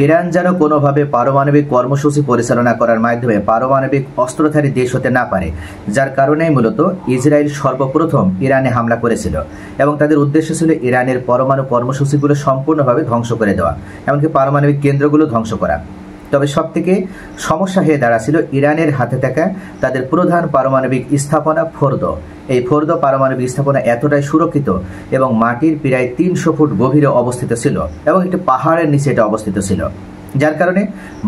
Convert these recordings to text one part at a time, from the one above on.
Iran যেন কোনোভাবে পারমাণবিক কর্মসূচি পরিচালনা করার মাধ্যমে পারমাণবিক অস্ত্রধারী দেশ হতে না পারে, যার কারণেই মূলত ইসরায়েল সর্বপ্রথম ইরানে হামলা করেছিল এবং তাদের উদ্দেশ্য ছিল ইরানের পরমাণু কর্মসূচিগুলো সম্পূর্ণভাবে ধ্বংস করে দেওয়া, এমনকি পারমাণবিক কেন্দ্রগুলো ধ্বংস করা। তবে সবথেকে সমস্যা হয়ে দাঁড়াছিল ইরানের হাতে থাকা তাদের প্রধান পারমাণবিক স্থাপনা ফোর্দো। এই ফোর্দো পারমাণবিক স্থাপনা এতটাই সুরক্ষিত এবং মাটির প্রায় ৩০০ ফুট গভীরে অবস্থিত ছিল এবং একটি পাহাড়ের নিচে এটা অবস্থিত ছিল, যার কারণে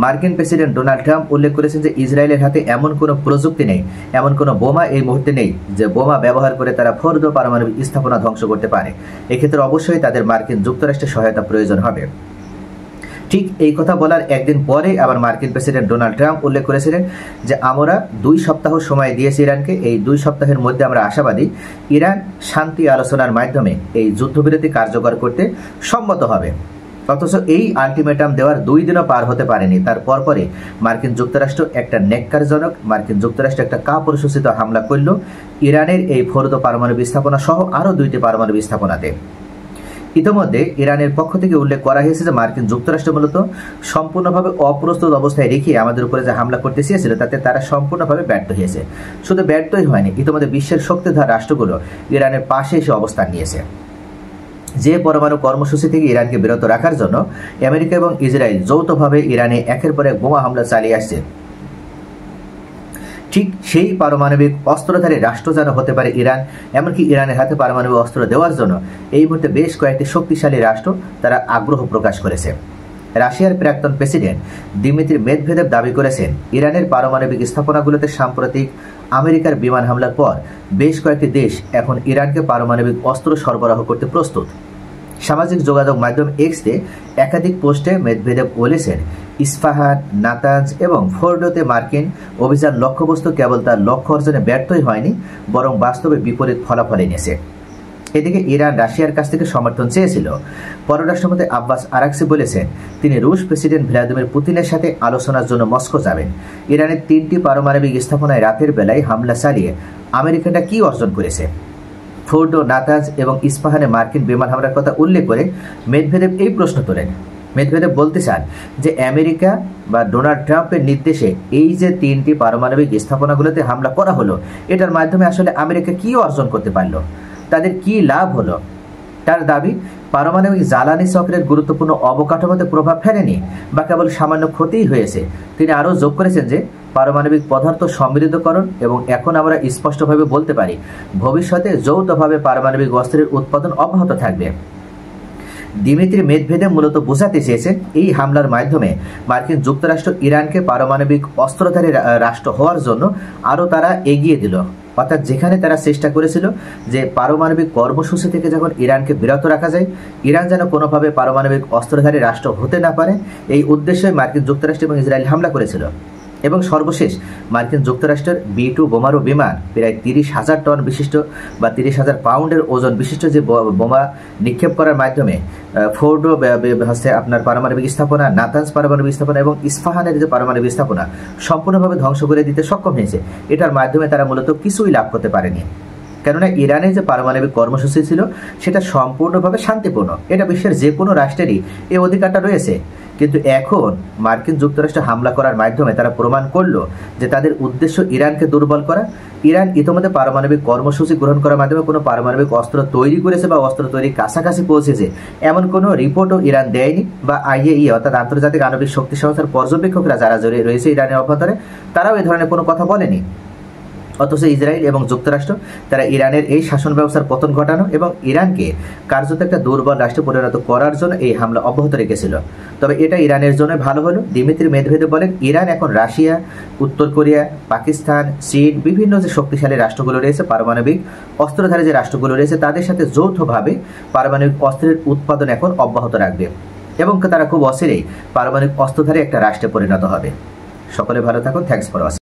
মার্কিন প্রেসিডেন্ট ডোনাল্ড ট্রাম্প উল্লেখ করেছেন যে ইসরায়েলের হাতে এমন কোনো প্রযুক্তি নেই, এমন কোনো বোমা এই মুহূর্তে নেই যে বোমা ব্যবহার করে তারা ফোর্দো পারমাণবিক স্থাপনা ধ্বংস করতে পারে। এক্ষেত্রে অবশ্যই তাদের মার্কিন যুক্তরাষ্ট্রের সহায়তা প্রয়োজন হবে। ঠিক এই কথা বলার একদিন পরে আবার মার্কিন প্রেসিডেন্ট ডোনাল্ড ট্রাম্প উল্লেখ করেছিলেন যে আমরা ২ সপ্তাহ সময় দিয়েছি ইরানকে, এই ২ সপ্তাহের মধ্যে আমরা আশাবাদী ইরান শান্তি আলোচনার মাধ্যমে এই যুদ্ধবিরতি কার্যকর করতে সম্মত হবে। অথচ এই আলটিমেটাম দেওয়ার ২ দিনও পার হতে পারেনি, তার পরপরই মার্কিন যুক্তরাষ্ট্র একটা নেককারজনক মার্কিন যুক্তরাষ্ট্র একটা কাপুরুষোচিত হামলা করল ইরানের এই ফোর্দো পারমাণবিক স্থাপনা সহ আরও ২টি পারমাণবিক স্থাপনাতে। ইতিমধ্যে ইরানের পক্ষ থেকে উল্লেখ করা হয়েছে যে মার্কিন যুক্তরাষ্ট্র মূলত সম্পূর্ণভাবে অপ্রস্তুত অবস্থায় রেখে আমাদের উপরে যে হামলা করতে চেয়েছিল তাতে তারা সম্পূর্ণভাবে ব্যর্থ হয়েছে। শুধু ব্যর্থই হয়নি, ইতিমধ্যে বিশ্বের শক্তিধর রাষ্ট্রগুলো ইরানের পাশে এসে অবস্থান নিয়েছে। যে পরমাণু কর্মসূচি থেকে ইরানকে বিরত রাখার জন্য আমেরিকা এবং ইসরায়েল যৌথভাবে ইরানে একের পর এক বোমা হামলা চালিয়ে আসছে, ঠিক সেই পারমাণবিক অস্ত্রধারী রাষ্ট্র যেন হতে পারে ইরান, এমনকি ইরানের হাতে পারমাণবিক অস্ত্র দেওয়ার জন্য এই মুহূর্তে বেশ কয়েকটি শক্তিশালী রাষ্ট্র তারা আগ্রহ প্রকাশ করেছে। রাশিয়ার প্রাক্তন প্রেসিডেন্ট দিমিত্রি মেদভেদেভ দাবি করেছেন ইরানের পারমাণবিক স্থাপনাগুলোতে সাম্প্রতিক আমেরিকার বিমান হামলার পর বেশ কয়েকটি দেশ এখন ইরানকে পারমাণবিক অস্ত্র সরবরাহ করতে প্রস্তুত। সামাজিক যোগাযোগ মাধ্যম এক্সে একাধিক পোস্টে মেদভেদেভ বলেছেন ইস্পাহান, নাতানজ এবং ফোর্ডোতে মার্কিন অভিযান লক্ষ্যবস্তু কেবল তার লক্ষ্য অর্জনে ব্যর্থই হয়নি, বরং বাস্তবে বিপরীত ফলাফল এনেছে। এদিকে ইরান রাশিয়ার কাছ থেকে সমর্থন চেয়েছিল। পররাষ্ট্রমন্ত্রী আব্বাস আরাকচি বলেছেন তিনি রুশ প্রেসিডেন্ট ভ্লাদিমির পুতিনের সাথে আলোচনার জন্য মস্কো যাবেন। ইরানের 3টি পারমাণবিক স্থাপনায় রাতের বেলায় হামলা চালিয়ে আমেরিকানরা কি অর্জন করেছে? ফোর্ডো, নাতানজ এবং ইস্পাহানে মার্কিন বিমান হামলার কথা উল্লেখ করে মেদভেদেভ এই প্রশ্ন তোলেন। মেদভেদেভ বলতে চান যে আমেরিকা বা ডোনাল্ড ট্রাম্পের নির্দেশে এই যে 3টি পারমাণবিক স্থাপনাগুলোতে হামলা করা হলো, এটার মাধ্যমে আসলে আমেরিকা কি অর্জন করতে পারলো, তাদের কি লাভ হলো। তার দাবি পারমাণবিক জ্বালানি চক্রের গুরুত্বপূর্ণ অবকাঠামোতে প্রভাব ফেলেনি বা কেবল সামান্য ক্ষতিই হয়েছে। তিনি আরও যোগ করেছেন যে পারমাণবিক পদার্থ সমৃদ্ধকরণ এবং এখন আমরা স্পষ্টভাবে বলতে পারি ভবিষ্যতে যৌথভাবে পারমাণবিক অস্ত্রের উৎপাদন অব্যাহত থাকবে। দিমিত্রি মেদভেদেভ মূলত বোঝাতে চেয়েছেন এই হামলার মাধ্যমে মার্কিন যুক্তরাষ্ট্র ইরানকে পারমাণবিক অস্ত্রধারী রাষ্ট্র হওয়ার জন্য আরও তারা এগিয়ে দিল। অর্থাৎ যেখানে তারা চেষ্টা করেছিল যে পারমাণবিক কর্মসূচি থেকে যখন ইরানকে বিরত রাখা যায়, ইরান যেন কোনোভাবে পারমাণবিক অস্ত্রধারী রাষ্ট্র হতে না পারে, এই উদ্দেশ্যে মার্কিন যুক্তরাষ্ট্র এবং ইসরায়েল হামলা করেছিল। এবং সর্বশেষ মার্কিন যুক্তরাষ্ট্রের B-2 বোমারু বিমান প্রায় 30,000 টন বিশিষ্ট বা 30,000 পাউন্ডের ওজন বিশিষ্ট যে বোমা নিক্ষেপ করার মাধ্যমে ফোর্ডো হচ্ছে আপনার পারমাণবিক স্থাপনা, নাতানজ পারমাণবিক স্থাপনা এবং ইস্পাহানের যে পারমাণবিক স্থাপনা সম্পূর্ণভাবে ধ্বংস করে দিতে সক্ষম হয়েছে। এটার মাধ্যমে তারা মূলত কিছুই লাভ করতে পারেনি, কেননা ইরানের যে পারমাণবিক কর্মসূচি ছিল সেটা সম্পূর্ণভাবে শান্তিপূর্ণ। এটা বিশ্বের যে কোনো রাষ্ট্রেরই এই অধিকারটা রয়েছে। কিন্তু এখন মার্কিন যুক্তরাষ্ট্র হামলা করার মাধ্যমে তারা প্রমাণ করলো যে তাদের উদ্দেশ্য ইরানকে দুর্বল করা। ইরান ইতিমধ্যে পারমাণবিক কর্মসূচি গ্রহণ করার মাধ্যমে কোনো পারমাণবিক অস্ত্র তৈরি করেছে বা অস্ত্র তৈরির কাছাকাছি পৌঁছেছে এমন কোনো রিপোর্টও ইরান দেয়নি, বা IAEA অর্থাৎ আন্তর্জাতিক আণবিক শক্তি সংস্থার পর্যবেক্ষকরা যারা জড়িয়ে রয়েছে ইরানের অভ্যন্তরে তারাও এই ধরনের কোনো কথা বলেনি। অথচ ইসরায়েল এবং যুক্তরাষ্ট্র তারা ইরানের এই শাসন ব্যবস্থার পতন ঘটানো এবং ইরানকে কার্যত একটা দুর্বল রাষ্ট্রে পরিণত করার জন্য এই হামলা অব্যাহত রেখেছিল। তবে এটা ইরানের জন্য ভালো হলো। দিমিত্রি মেদভেদেভ বলেন ইরান এখন রাশিয়া, উত্তর কোরিয়া, পাকিস্তান, চীন বিভিন্ন যে শক্তিশালী রাষ্ট্রগুলো রয়েছে, পারমাণবিক অস্ত্রধারী যে রাষ্ট্রগুলো রয়েছে তাদের সাথে যৌথভাবে পারমাণবিক অস্ত্রের উৎপাদন এখন অব্যাহত রাখবে এবং তারা খুব অচিরেই পারমাণবিক অস্ত্রধারী একটা রাষ্ট্রে পরিণত হবে। সকলে ভালো থাকুন। Thanks for watching.